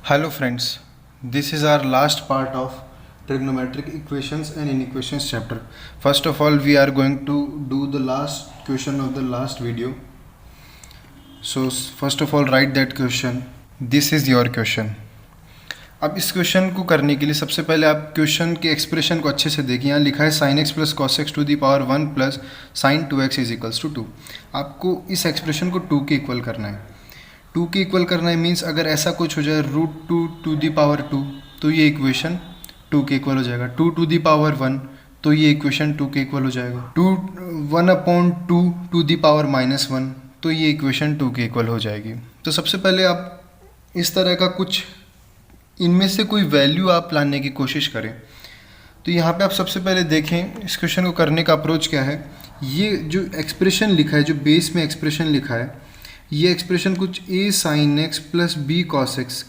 Hello friends, this is our last part of trigonometric equations and inequations chapter. First of all, we are going to do the last question of the last video. So first of all, write that question. This is your question. अब इस question को करने के लिए सबसे पहले आप question के एक्सप्रेशन को अच्छे से देखिए. यहाँ लिखा है sin x plus cos x to the power 1 plus sin 2x is equals to 2. आपको इस एक्सप्रेशन को 2 के इक्वल करना है. 2 के इक्वल करना है मीन्स अगर ऐसा कुछ हो जाए √2 टू दी पावर 2 तो ये इक्वेशन 2 के इक्वल हो जाएगा. 2 टू दी पावर 1 तो ये इक्वेशन 2 के इक्वल हो जाएगा. 1/2 टू दी पावर -1 तो ये इक्वेशन 2 के इक्वल हो जाएगी. तो सबसे पहले आप इस तरह का कुछ इनमें से कोई वैल्यू आप लाने की कोशिश करें. तो यहाँ पे आप सबसे पहले देखें इस क्वेश्चन को करने का अप्रोच क्या है. ये जो एक्सप्रेशन लिखा है, जो बेस में एक्सप्रेशन लिखा है, ये एक्सप्रेशन कुछ a sin x plus b cos x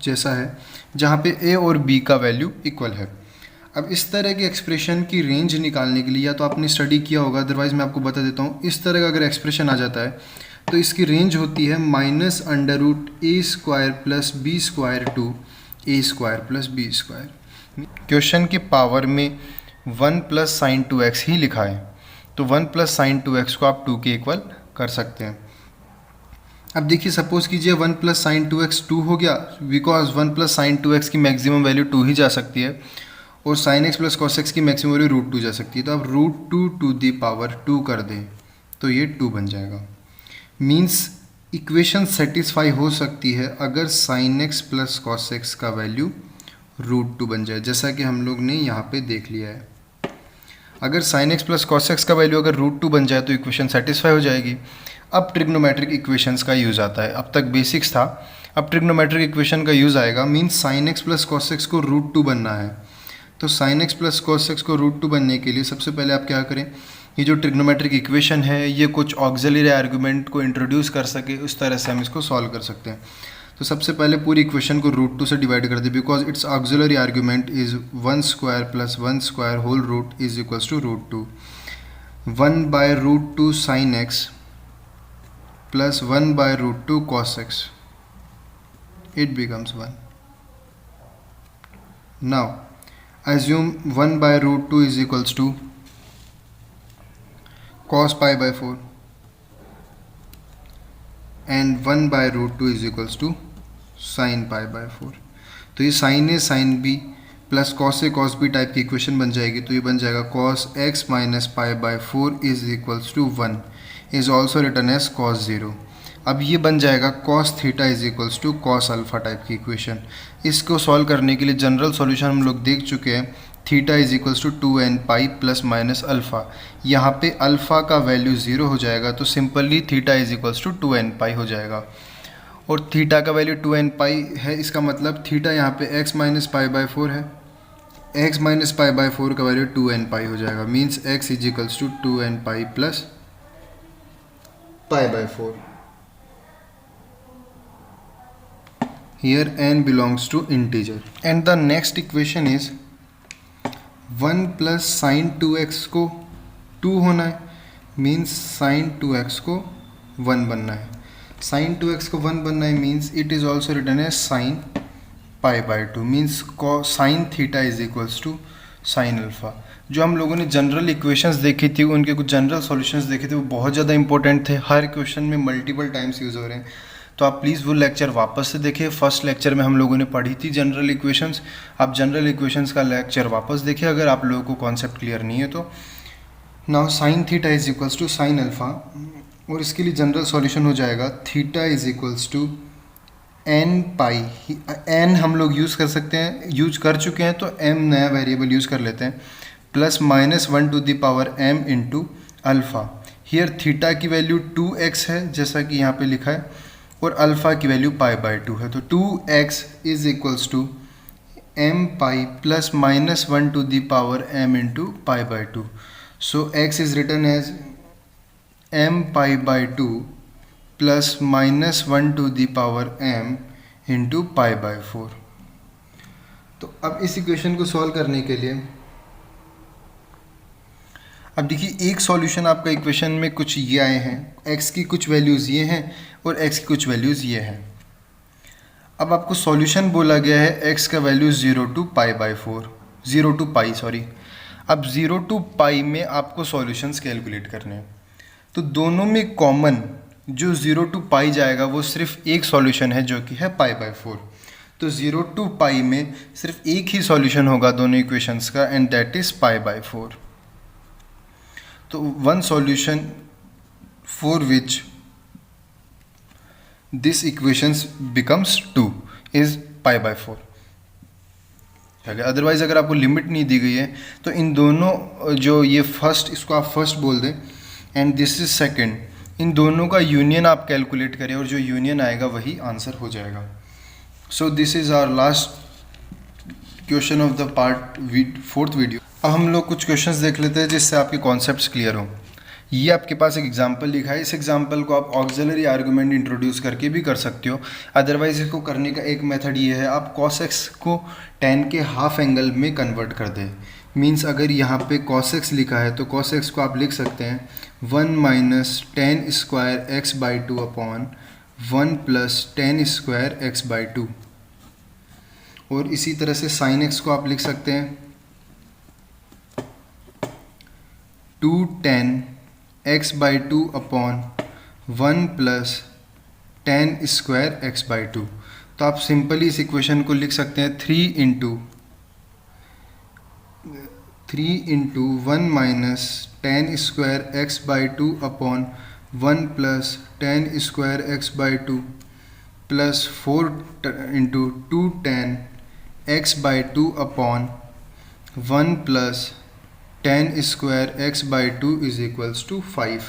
जैसा है, जहाँ पे a और b का वैल्यू इक्वल है. अब इस तरह के एक्सप्रेशन की रेंज निकालने के लिए या तो आपने स्टडी किया होगा, अदरवाइज़ मैं आपको बता देता हूँ. इस तरह का अगर एक्सप्रेशन आ जाता है तो इसकी रेंज होती है -√a² plus b² to a² plus b². Question के पावर में 1 प्लस साइन 2x ही लिखा है, तो 1 प्लस साइन 2x को आप 2 के इक्वल कर सकते हैं. अब देखिए, सपोज कीजिए 1 प्लस साइन 2x 2 हो गया, बिकॉज 1 प्लस साइन 2x की मैक्सिमम वैल्यू 2 ही जा सकती है और sine x plus cos x की मैक्सिमम वैल्यू √2 जा सकती है. तो आप √2 टू दी पावर 2 कर दें तो ये 2 बन जाएगा. मीन्स इक्वेशन सेटिस्फाई हो सकती है अगर sine x plus cos x का वैल्यू √2 बन जाए, जैसा कि हम लोग ने यहाँ पे देख लिया है. अगर sine x plus cos x का वैल्यू अगर √2 बन जाए तो इक्वेशन सेटिस्फाई हो जाएगी. अब ट्रिग्नोमेट्रिक इक्वेशंस का यूज़ आता है. अब तक बेसिक्स था, अब ट्रिग्नोमेट्रिक इक्वेशन का यूज़ आएगा. Means sine x plus cos x को √2 बनना है. तो sine x plus cos x को √2 बनने के लिए सबसे पहले आप क्या करें, ये जो ट्रिग्नोमेट्रिक इक्वेशन है ये कुछ ऑक्सिलरी आर्गूमेंट को इंट्रोड्यूस कर सके, उस तरह से हम इसको सॉल्व कर सकते हैं. तो सबसे पहले पूरी इक्वेशन को √2 से डिवाइड कर दे, because it's auxiliary argument is 1² plus 1² whole root is equals to √2. 1/√2 sine x plus 1/√2 cos x, it becomes 1. Now assume 1/√2 is equals to cos pi by 4 and 1/√2 is equals to sin pi by 4. तो ये sin a sin b plus cos a cos b type की equation बन जाएगी. तो ये बन जाएगा cos x minus pi by 4 is equals to 1 is also written as cos 0. अब ये बन जाएगा cos theta is equals to cos alpha type की इक्वेशन. इसको सॉल्व करने के लिए जनरल सॉल्यूशन हम लोग देख चुके हैं. Theta is equals to 2n pi plus minus alpha. यहाँ पे अल्फ़ा का वैल्यू 0 हो जाएगा, तो simply theta is equals to 2n pi हो जाएगा. और थीटा का वैल्यू 2n पाई है, इसका मतलब थीटा यहाँ पे x माइनस पाई बाई 4 है. x माइनस पाई बाई 4 का वैल्यू 2n पाई हो जाएगा. Means x is equals to 2n pi plus pi by 4. Here n belongs to integer. And the next equation is 1 plus sin 2x को 2 होना है, means sin 2x को 1 बनना है. sin 2x को 1 बनना है means it is also written as sin pi by 2. Means sin theta is equals to sin alpha. जो हम लोगों ने जनरल इक्वेशंस देखी थी, उनके कुछ जनरल सॉल्यूशंस देखे थे, वो बहुत ज़्यादा इंपॉर्टेंट थे. हर क्वेश्चन में मल्टीपल टाइम्स यूज़ हो रहे हैं. तो आप प्लीज़ वो लेक्चर वापस से देखिए. फर्स्ट लेक्चर में हम लोगों ने पढ़ी थी जनरल इक्वेशंस. आप जनरल इक्वेशंस का लेक्चर वापस देखिए अगर आप लोगों को कॉन्सेप्ट क्लियर नहीं है तो. Now sine theta is equals to sine alpha, और इसके लिए जनरल सॉल्यूशन हो जाएगा theta is equals to n pi. n हम लोग यूज़ कर सकते हैं, यूज कर चुके हैं, तो m नया वेरिएबल यूज़ कर लेते हैं. Plus -1 to the power m into alpha. Here theta की वैल्यू 2x है जैसा कि यहाँ पे लिखा है, और अल्फ़ा की वैल्यू पाई बाई 2 है. तो 2x is equals to m pi plus -1 to the power m into pi by 2. So x is written as m pi by 2 plus -1 to the power m into pi by 4. तो अब इस equation को solve करने के लिए अब देखिए, एक सॉल्यूशन आपका इक्वेशन में कुछ ये आए हैं, x की कुछ वैल्यूज़ ये हैं और x की कुछ वैल्यूज़ ये हैं. अब आपको सॉल्यूशन बोला गया है x का वैल्यू 0 टू पाई सॉरी। अब 0 टू पाई में आपको सॉल्यूशंस कैलकुलेट करने हैं, तो दोनों में कॉमन जो 0 टू पाई जाएगा वो सिर्फ एक सॉल्यूशन है जो कि है π/4। तो 0 टू पाई में सिर्फ एक ही सॉल्यूशन होगा दोनों इक्वेशंस का, एंड दैट इज π/4। तो one solution for which this equations becomes 2 is π/4। चलिए, अदरवाइज अगर आपको लिमिट नहीं दी गई है तो इन दोनों जो ये फर्स्ट, इसको आप फर्स्ट बोल दें एंड दिस इज सेकंड, इन दोनों का यूनियन आप कैलकुलेट करें और जो यूनियन आएगा वही आंसर हो जाएगा। So this is our last question of the part 4th video. अब हम लोग कुछ क्वेश्चंस देख लेते हैं जिससे आपके कॉन्सेप्ट्स क्लियर हों। ये आपके पास एक एग्जाम्पल लिखा है, इस एग्जाम्पल को आप ऑक्सिलरी आर्गूमेंट इंट्रोड्यूस करके भी कर सकते हो। अदरवाइज इसको करने का एक मेथड ये है, आप cos x को tan के हाफ एंगल में कन्वर्ट कर दें। मीन्स अगर यहाँ पे cos x लिखा है तो cos x को आप लिख सकते हैं 1 minus tan square x/2 upon 1 plus tan square x/2। और इसी तरह से sin x को आप लिख सकते हैं 2 tan x/2 upon 1 plus tan square x/2। तो आप सिंपली इस इक्वेशन को लिख सकते हैं 3 into 1 minus tan square x/2 upon 1 plus tan square x/2 plus 4 into 2 tan x/2 upon 1 plus tan square x/2 is equals to 5.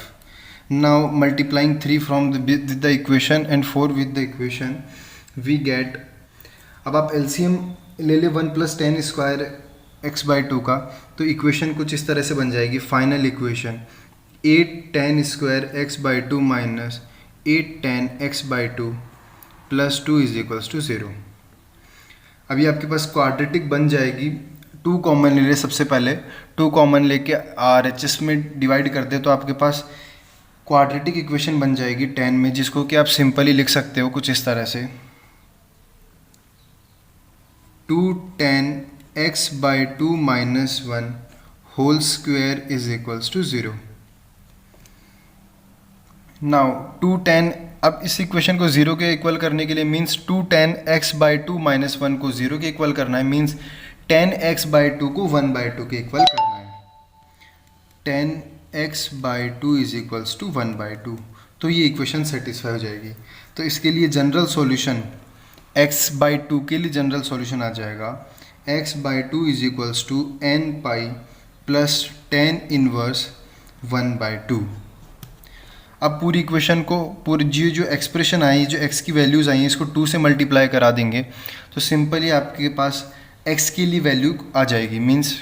Now multiplying 3 from the equation and 4 with the equation we get, अब आप LCM ले ले 1 plus tan square x/2 का, तो equation कुछ इस तरह से बन जाएगी। Final equation 8 tan square x/2 minus 8 tan x/2 plus 2 is equals to 0। अभी आपके पास क्वाड्रेटिक बन जाएगी। 2 कॉमन ले ले, सबसे पहले 2 कॉमन लेके RHS में डिवाइड कर दे तो आपके पास क्वाड्रेटिक इक्वेशन बन जाएगी 10 में, जिसको कि आप सिंपली लिख सकते हो कुछ इस तरह से 2 tan x/2 minus 1 whole square is equals to 0। Now 2 tan, अब इस इक्वेशन को 0 के इक्वल करने के लिए मीन्स 2 tan x/2 माइनस 1 को 0 के इक्वल करना है, मीन्स tan x/2 को 1/2 के इक्वल करना है। tan x/2 is equals to 1/2, तो ये इक्वेशन सेटिस्फाई हो जाएगी। तो इसके लिए जनरल सॉल्यूशन x/2 के लिए जनरल सॉल्यूशन आ जाएगा x/2 is equals to n pi plus tan inverse 1/2। अब पूरी इक्वेशन को, पूरी जो एक्सप्रेशन आई, जो x की वैल्यूज़ आई हैं, इसको 2 से मल्टीप्लाई करा देंगे तो सिंपली आपके पास x के लिए वैल्यू आ जाएगी। मीन्स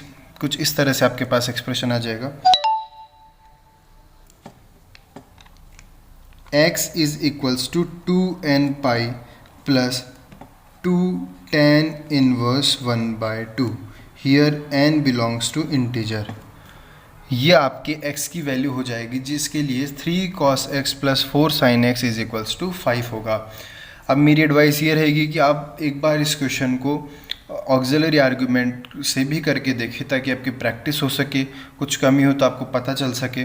कुछ इस तरह से आपके पास एक्सप्रेशन आ जाएगा x is equals to 2n pi plus 2 tan inverse 1/2। Here n belongs to integer. ये आपके x की वैल्यू हो जाएगी, जिसके लिए 3 cos x plus 4 sin x is equals to 5 होगा। अब मेरी एडवाइस ये रहेगी कि आप एक बार इस क्वेश्चन को ऑक्सिलरी आर्गूमेंट से भी करके देखें ताकि आपकी प्रैक्टिस हो सके, कुछ कमी हो तो आपको पता चल सके।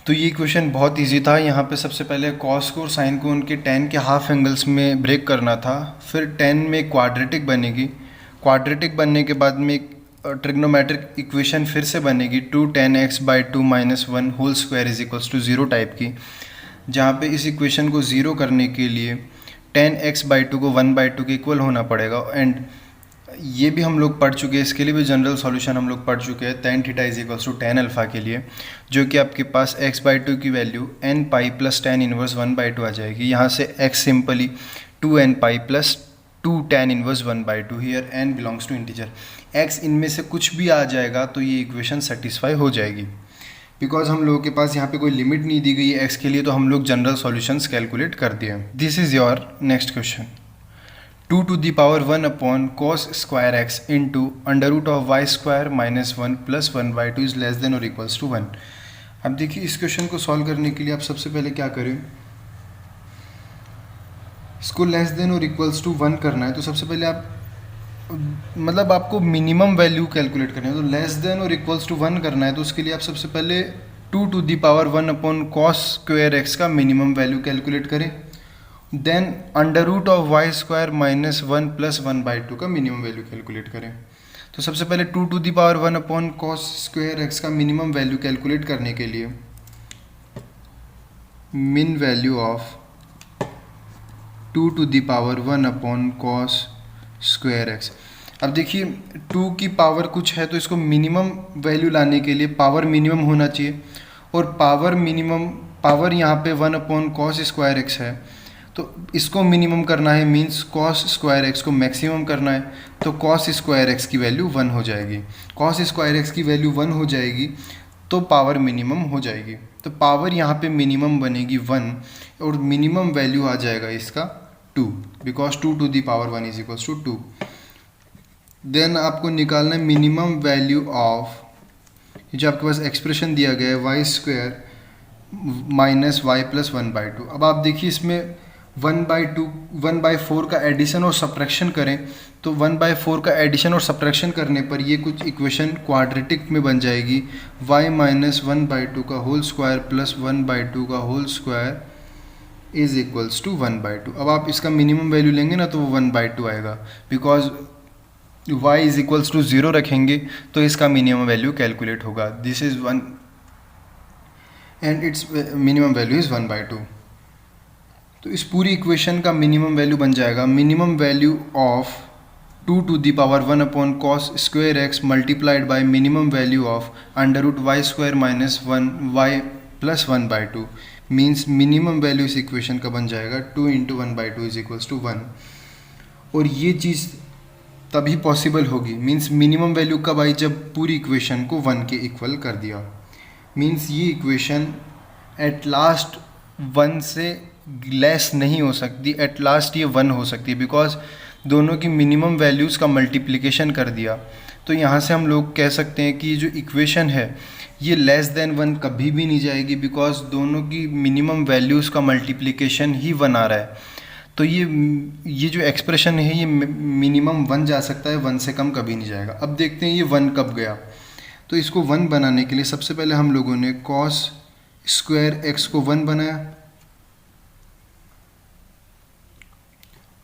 तो ये क्वेश्चन बहुत इजी था। यहाँ पे सबसे पहले cos को और sin को उनके tan के हाफ एंगल्स में ब्रेक करना था, फिर tan में क्वाड्रेटिक बनेगी, क्वाड्रेटिक बनने के बाद में ट्रिग्नोमेट्रिक इक्वेशन फिर से बनेगी 2 tan x/2 minus 1 whole square is equals to 0 type की, जहाँ पे इस इक्वेशन को 0 करने के लिए tan x/2 को 1/2 के इक्वल होना पड़ेगा। एंड ये भी हम लोग पढ़ चुके हैं, इसके लिए भी जनरल सॉल्यूशन हम लोग पढ़ चुके हैं tan theta is equals to tan alpha के लिए, जो कि आपके पास x/2 की वैल्यू n pi plus tan inverse 1/2 आ जाएगी। यहाँ से x simply 2n pi plus 2 tan inverse 1/2। Here n belongs to integer. x इनमें से कुछ भी आ जाएगा तो ये इक्वेशन सेटिस्फाई हो जाएगी। बिकॉज हम लोगों के पास यहाँ पे कोई लिमिट नहीं दी गई है x के लिए, तो हम लोग जनरल सॉल्यूशंस कैलकुलेट कर दिए। This is your next question. 2 to the power 1 upon cos square x into under root of y square minus 1 plus 1/2 is less than or equals to 1। अब देखिए, इस क्वेश्चन को सॉल्व करने के लिए आप सबसे पहले क्या करें, इसको लेस देन और इक्वल्स टू 1 करना है तो सबसे पहले आप मतलब आपको मिनिमम वैल्यू कैलकुलेट करनी है। तो लेस देन और इक्वल्स टू 1 करना है तो उसके लिए आप सबसे पहले 2 to the power 1 upon cos square x का मिनिमम वैल्यू कैलकुलेट करें। Then under root of y square minus 1 plus 1/2 का मिनिमम वैल्यू कैलकुलेट करें। तो सबसे पहले 2 to the power 1 upon cos square x का मिनिमम वैल्यू कैलकुलेट करने के लिए min value of 2 to the power 1 upon cos square x. अब देखिए 2 की पावर कुछ है तो इसको मिनिमम वैल्यू लाने के लिए पावर मिनिमम होना चाहिए, और पावर यहाँ पे 1 अपॉन कॉस स्क्वायर एक्स है तो इसको मिनिमम करना है, मींस कॉस स्क्वायर एक्स को मैक्सिमम करना है। तो कॉस स्क्वायर एक्स की वैल्यू 1 हो जाएगी। कॉस स्क्वायर एक्स की वैल्यू 1 हो जाएगी तो पावर मिनिमम हो जाएगी। तो पावर यहाँ पे मिनिमम बनेगी 1 और मिनिमम वैल्यू आ जाएगा इसका 2, because 2 to the power 1 is equals to 2। Then आपको निकालना है मिनिमम वैल्यू ऑफ जो आपके पास एक्सप्रेशन दिया गया है y square minus y plus 1/2। अब आप देखिए इसमें 1/4 का एडिशन और सब्ट्रैक्शन करें तो 1/4 का एडिशन और सब्ट्रैक्शन करने पर ये कुछ इक्वेशन क्वाड्रेटिक में बन जाएगी। y माइनस 1/2 का होल स्क्वायर प्लस 1/2 का whole square is equals to 1/2। अब आप इसका मिनिमम वैल्यू लेंगे ना तो वो 1/2 आएगा, because y is equals to 0 रखेंगे तो इसका मिनिमम वैल्यू कैलकुलेट होगा। This is 1 and it's minimum value is 1/2। तो इस पूरी इक्वेशन का मिनिमम वैल्यू बन जाएगा minimum value of 2 to the power 1 upon cos square x multiplied by minimum value of under root y square minus 1 y plus 1/2। Means minimum value इस equation का बन जाएगा 2 इंटू 1/2 इज इक्वल्स टू 1। और ये चीज़ तभी possible होगी, means minimum value कब आई, जब पूरी इक्वेशन को 1 के इक्वल कर दिया। मीन्स ये इक्वेशन एट लास्ट 1 से लेस नहीं हो सकती, एट लास्ट ये 1 हो सकती है, बिकॉज दोनों की मिनिमम वैल्यूज़ का मल्टीप्लिकेशन कर दिया। तो यहाँ से हम लोग कह सकते हैं कि जो इक्वेशन है ये लेस देन 1 कभी भी नहीं जाएगी, बिकॉज दोनों की मिनिमम वैल्यूज़ का मल्टीप्लिकेशन ही 1 आ रहा है। तो ये जो एक्सप्रेशन है ये मिनिमम 1 जा सकता है, 1 से कम कभी नहीं जाएगा। अब देखते हैं ये 1 कब गया। तो इसको 1 बनाने के लिए सबसे पहले हम लोगों ने कॉस स्क्वायर एक्स को 1 बनाया,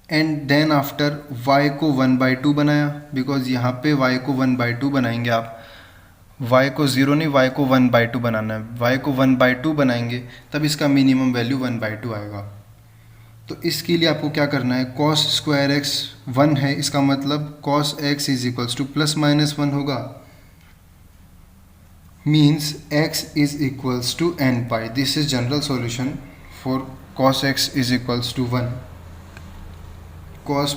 एंड देन आफ्टर y को 1/2 बनाया, बिकॉज यहाँ पे y को 1/2 बनाएंगे आप, y को 0 नहीं y को 1/2 बनाना है। y को 1/2 बनाएंगे तब इसका मिनिमम वैल्यू 1/2 आएगा। तो इसके लिए आपको क्या करना है, कॉस स्क्वायर एक्स 1 है, इसका मतलब cos x is equals two plus minus 1 होगा। Means x is equals to n pi. This is general solution for cos x is equals to 1. cos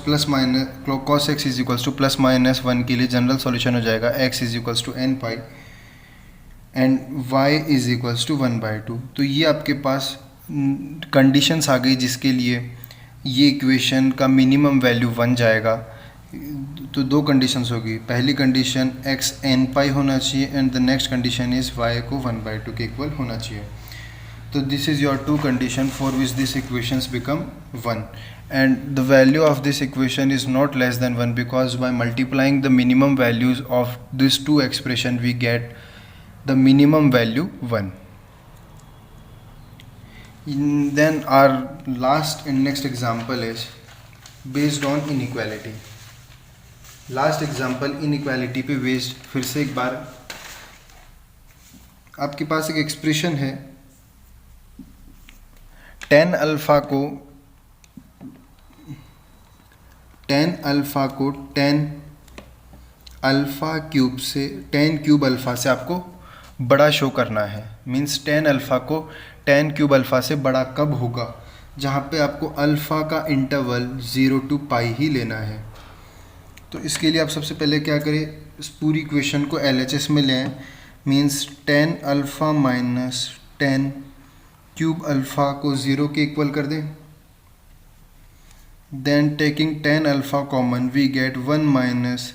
x is equals to plus minus 1 के लिए general solution हो जाएगा x is equals to n pi and y is equals to 1/2। तो ये आपके पास conditions आ गई जिसके लिए ये इक्वेशन का मिनिमम वैल्यू 1 जाएगा। तो 2 कंडीशंस होगी, पहली कंडीशन x n pi होना चाहिए and the next condition is y को 1/2 के इक्वल होना चाहिए। तो this is your 2 condition for which this equations become 1 and the value of this equation is not less than 1 because by multiplying the minimum values of this 2 expression we get the minimum value 1। Then our last and next example is based on inequality। Last example inequality पे based. फिर से एक बार आपके पास एक expression है, tan alpha को tan alpha cube से tan cube alpha से आपको बड़ा शो करना है। मीन्स tan अल्फ़ा को tan क्यूब अल्फ़ा से बड़ा कब होगा, जहाँ पे आपको अल्फ़ा का इंटरवल 0 to पाई ही लेना है। तो इसके लिए आप सबसे पहले क्या करें, इस पूरी इक्वेशन को LHS में लें। Means tan alpha minus tan cube alpha को 0 के इक्वल कर दें। Then taking tan alpha common we get 1 minus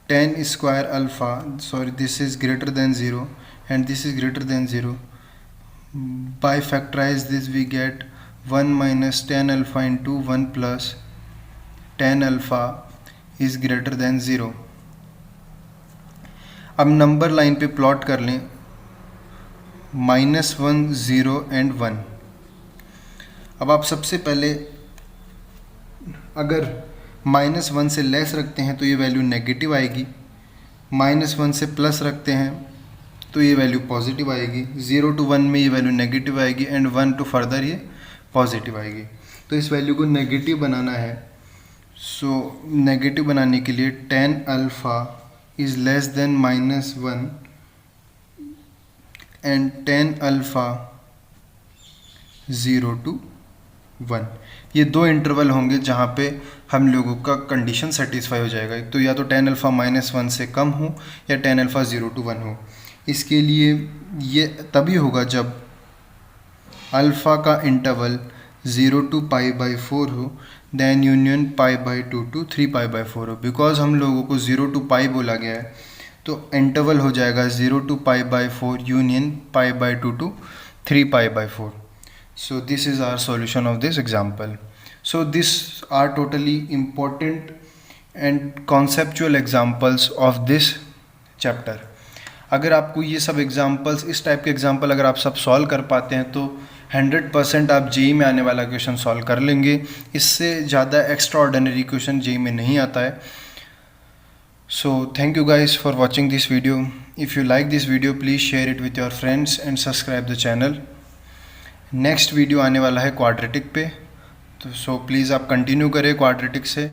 tan square alpha, sorry this is greater than 0 and this is greater than 0। By factorize this we get 1 minus tan alpha into 1 plus tan alpha is greater than 0। अब number line पे plot कर लें -1 0 and 1। अब आप सबसे पहले अगर -1 से लेस रखते हैं तो ये वैल्यू नेगेटिव आएगी, -1 से प्लस रखते हैं तो ये वैल्यू पॉजिटिव आएगी, 0 to 1 में ये वैल्यू नेगेटिव आएगी एंड 1 to फर्दर ये पॉजिटिव आएगी। तो इस वैल्यू को नेगेटिव बनाना है। सो नेगेटिव बनाने के लिए ten alpha is less than -1 and tan alpha 0 to 1। ये दो इंटरवल होंगे जहाँ पे हम लोगों का कंडीशन सेटिस्फाई हो जाएगा। तो या तो टेन अल्फ़ा -1 से कम हो या टेन अल्फ़ा 0 to 1 हो। इसके लिए ये तभी होगा जब अल्फ़ा का इंटरवल 0 to π/4 हो, देन यूनियन π/2 to 3π/4 हो। बिकॉज हम लोगों को 0 to π बोला गया है तो इंटरवल हो जाएगा 0 to π/4 union π/2 to 3π/4। So this is our solution of this example. So these are totally important and conceptual examples of this chapter. अगर आपको ये सब एग्जाम्पल्स, इस टाइप के एग्जाम्पल अगर आप सब सॉल्व कर पाते हैं तो 100% आप जेई में आने वाला क्वेश्चन सॉल्व कर लेंगे। इससे ज़्यादा एक्स्ट्रा ऑर्डिनरी क्वेश्चन जेई में नहीं आता है। So thank you guys for watching this video. If you like this video, please share it with your friends and subscribe the channel. Next video आने वाला है क्वाड्रेटिक पे, तो सो प्लीज़ आप कंटिन्यू करें क्वाड्रेटिक से।